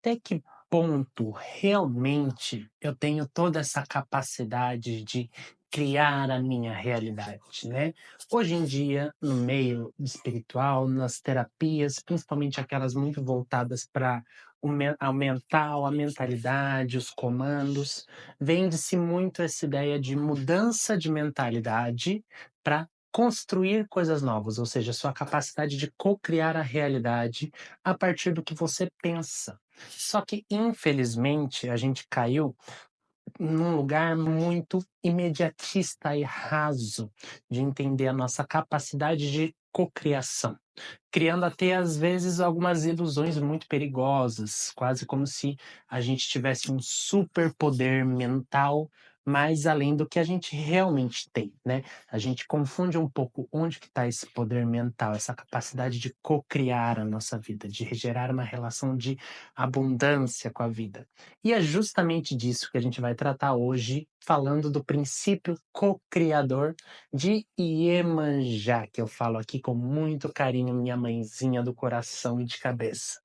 até que ponto realmente eu tenho toda essa capacidade de criar a minha realidade, né? Hoje em dia, no meio espiritual, nas terapias, principalmente aquelas muito voltadas para o mental, a mentalidade, os comandos, vende-se muito essa ideia de mudança de mentalidade para construir coisas novas, ou seja, sua capacidade de co-criar a realidade a partir do que você pensa. Só que, infelizmente, a gente caiu num lugar muito imediatista e raso de entender a nossa capacidade de cocriação, criando até às vezes algumas ilusões muito perigosas, quase como se a gente tivesse um superpoder mental mais além do que a gente realmente tem, né? A gente confunde um pouco onde que está esse poder mental, essa capacidade de cocriar a nossa vida, de gerar uma relação de abundância com a vida. E é justamente disso que a gente vai tratar hoje, falando do princípio co-criador de Iemanjá, que eu falo aqui com muito carinho, minha mãezinha do coração e de cabeça.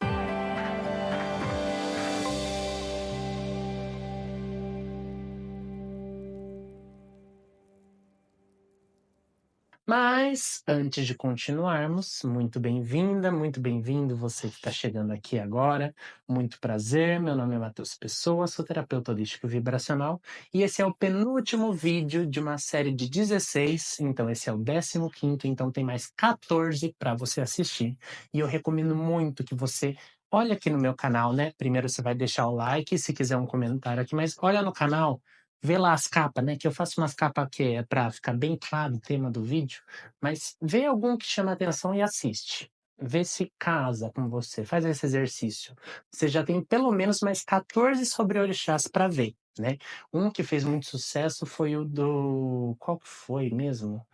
Mas, antes de continuarmos, muito bem-vinda, muito bem-vindo você que está chegando aqui agora. Muito prazer, meu nome é Matheus Pessoa, sou terapeuta holístico vibracional e esse é o penúltimo vídeo de uma série de 16, então esse é o 15º, então tem mais 14 para você assistir. E eu recomendo muito que você olhe aqui no meu canal, né? Primeiro você vai deixar o like, se quiser um comentário aqui, mas olha no canal. Vê lá as capas, né? Que eu faço umas capas que é para ficar bem claro o tema do vídeo, mas vê algum que chama atenção e assiste. Vê se casa com você, faz esse exercício. Você já tem pelo menos mais 14 sobre orixás para ver, né? Um que fez muito sucesso foi o do. Qual que foi mesmo?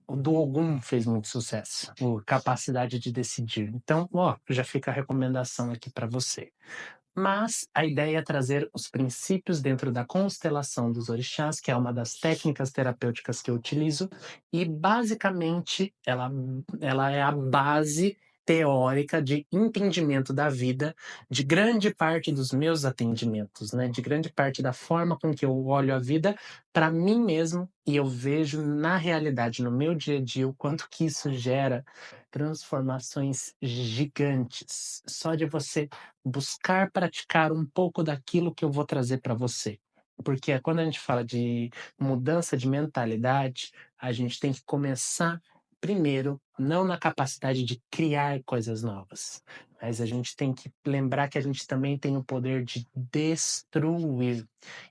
O do Ogum fez muito sucesso, o Capacidade de Decidir. Então, ó, já fica a recomendação aqui para você. Mas a ideia é trazer os princípios dentro da constelação dos orixás, que é uma das técnicas terapêuticas que eu utilizo, e basicamente ela é a base teórica de entendimento da vida de grande parte dos meus atendimentos, né? De grande parte da forma com que eu olho a vida para mim mesmo e eu vejo na realidade, no meu dia a dia, o quanto que isso gera transformações gigantes. Só de você buscar praticar um pouco daquilo que eu vou trazer para você. Porque quando a gente fala de mudança de mentalidade, a gente tem que começar primeiro, não na capacidade de criar coisas novas, mas a gente tem que lembrar que a gente também tem o poder de destruir.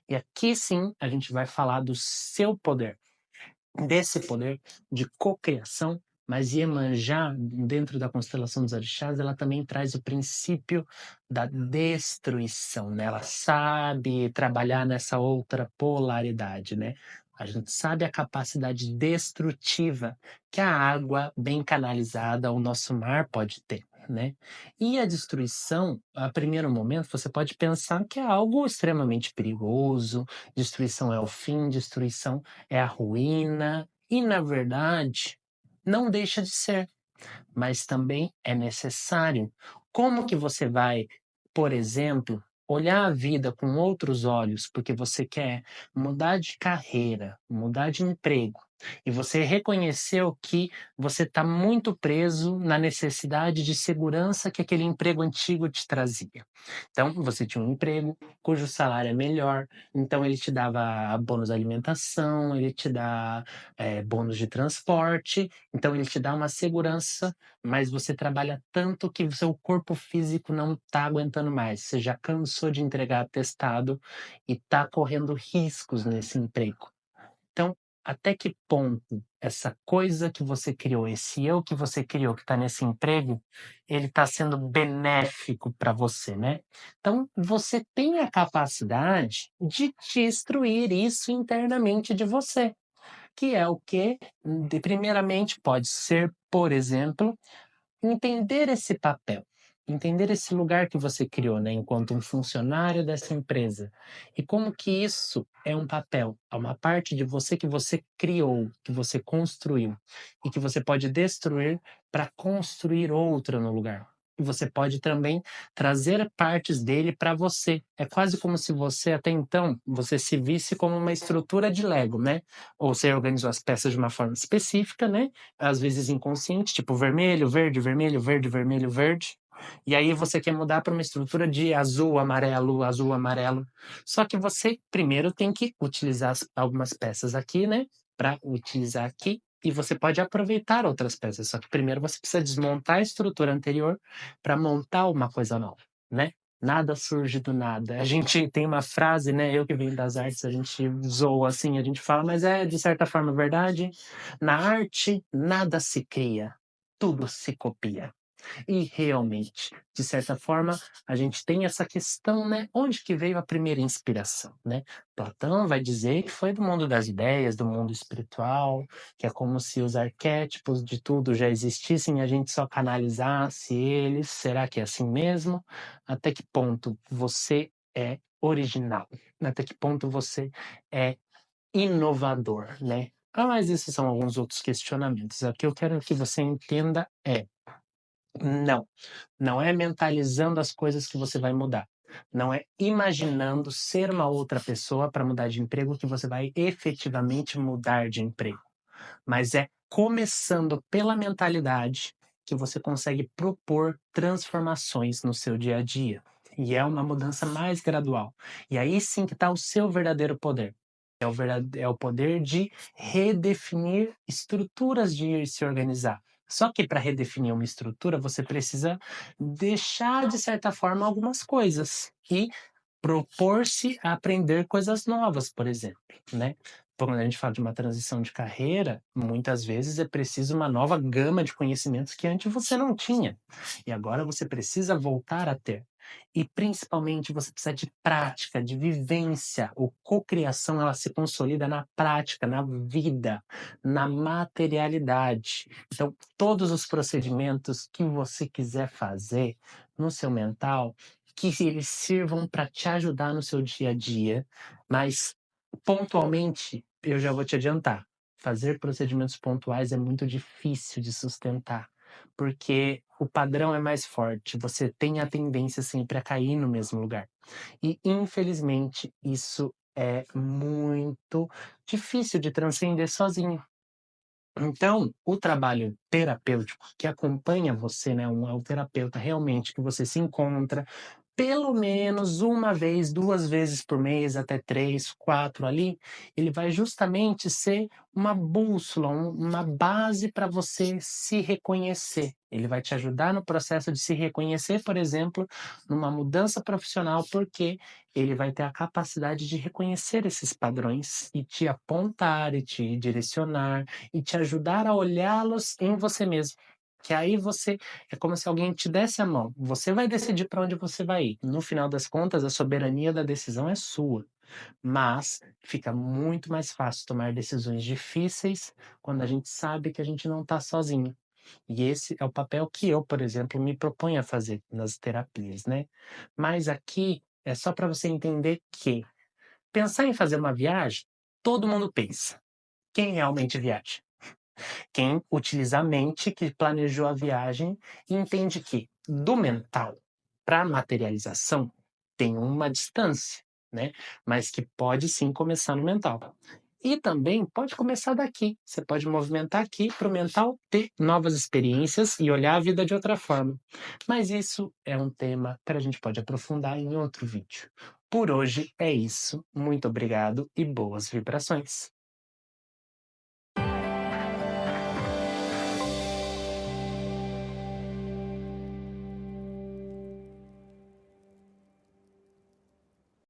E aqui sim a gente vai falar do seu poder, desse poder de cocriação, mas Iemanjá, dentro da constelação dos orixás, ela também traz o princípio da destruição, né? Ela sabe trabalhar nessa outra polaridade, né? A gente sabe a capacidade destrutiva que a água bem canalizada, o nosso mar pode ter, né? E a destruição, a primeiro momento, você pode pensar que é algo extremamente perigoso, destruição é o fim, destruição é a ruína, e na verdade, não deixa de ser, mas também é necessário. Como que você vai, por exemplo, olhar a vida com outros olhos, porque você quer mudar de carreira, mudar de emprego, e você reconheceu que você está muito preso na necessidade de segurança que aquele emprego antigo te trazia. Então, você tinha um emprego cujo salário é melhor, então ele te dava bônus de alimentação, ele te dá bônus de transporte, então ele te dá uma segurança, mas você trabalha tanto que o seu corpo físico não está aguentando mais. Você já cansou de entregar atestado e está correndo riscos nesse emprego. Então, até que ponto essa coisa que você criou, esse eu que você criou, que está nesse emprego, ele está sendo benéfico para você, né? Então, você tem a capacidade de destruir isso internamente de você, que é o que, primeiramente, pode ser, por exemplo, entender esse papel, entender esse lugar que você criou, né, enquanto um funcionário dessa empresa. E como que isso é um papel, é uma parte de você que você criou, que você construiu e que você pode destruir para construir outra no lugar. E você pode também trazer partes dele para você. É quase como se você, até então, você se visse como uma estrutura de Lego, né? Ou você organizou as peças de uma forma específica, né? Às vezes inconsciente, tipo vermelho, verde, vermelho, verde, vermelho, verde. E aí você quer mudar para uma estrutura de azul, amarelo, azul, amarelo. Só que você primeiro tem que utilizar algumas peças aqui, né? Para utilizar aqui. E você pode aproveitar outras peças. Só que primeiro você precisa desmontar a estrutura anterior para montar uma coisa nova, né? Nada surge do nada. A gente tem uma frase, né? Eu que venho das artes, a gente zoa assim, a gente fala, mas é de certa forma verdade. Na arte, nada se cria, tudo se copia. E realmente, de certa forma, a gente tem essa questão, né? Onde que veio a primeira inspiração, né? Platão vai dizer que foi do mundo das ideias, do mundo espiritual, que é como se os arquétipos de tudo já existissem e a gente só canalizasse eles. Será que é assim mesmo? Até que ponto você é original? Até que ponto você é inovador, né? Ah, mas esses são alguns outros questionamentos. O que eu quero que você entenda é não, não é mentalizando as coisas que você vai mudar. Não é imaginando ser uma outra pessoa para mudar de emprego que você vai efetivamente mudar de emprego. Mas é começando pela mentalidade que você consegue propor transformações no seu dia a dia. E é uma mudança mais gradual. E aí sim que está o seu verdadeiro poder. É o poder de redefinir estruturas de se organizar. Só que para redefinir uma estrutura, você precisa deixar, de certa forma, algumas coisas e propor-se a aprender coisas novas, por exemplo, né? Quando a gente fala de uma transição de carreira, muitas vezes é preciso uma nova gama de conhecimentos que antes você não tinha. E agora você precisa voltar a ter. E principalmente você precisa de prática, de vivência. O cocriação ela se consolida na prática, na vida, na materialidade. Então, todos os procedimentos que você quiser fazer no seu mental, que eles sirvam para te ajudar no seu dia a dia, mas pontualmente, eu já vou te adiantar, fazer procedimentos pontuais é muito difícil de sustentar, porque o padrão é mais forte, você tem a tendência sempre a cair no mesmo lugar. E, infelizmente, isso é muito difícil de transcender sozinho. Então, o trabalho terapêutico que acompanha você, né, é o terapeuta realmente que você se encontra, pelo menos uma vez, 2 vezes por mês, até 3, 4 ali, ele vai justamente ser uma bússola, uma base para você se reconhecer. Ele vai te ajudar no processo de se reconhecer, por exemplo, numa mudança profissional, porque ele vai ter a capacidade de reconhecer esses padrões e te apontar e te direcionar e te ajudar a olhá-los em você mesmo. Que aí você é como se alguém te desse a mão. Você vai decidir para onde você vai ir. No final das contas, a soberania da decisão é sua. Mas fica muito mais fácil tomar decisões difíceis quando a gente sabe que a gente não está sozinho. E esse é o papel que eu, por exemplo, me proponho a fazer nas terapias, né? Mas aqui é só para você entender que pensar em fazer uma viagem, todo mundo pensa. Quem realmente viaja? Quem utiliza a mente, que planejou a viagem e entende que do mental para a materialização tem uma distância, né? Mas que pode sim começar no mental. E também pode começar daqui. Você pode movimentar aqui para o mental ter novas experiências e olhar a vida de outra forma. Mas isso é um tema que a gente pode aprofundar em outro vídeo. Por hoje é isso. Muito obrigado e boas vibrações.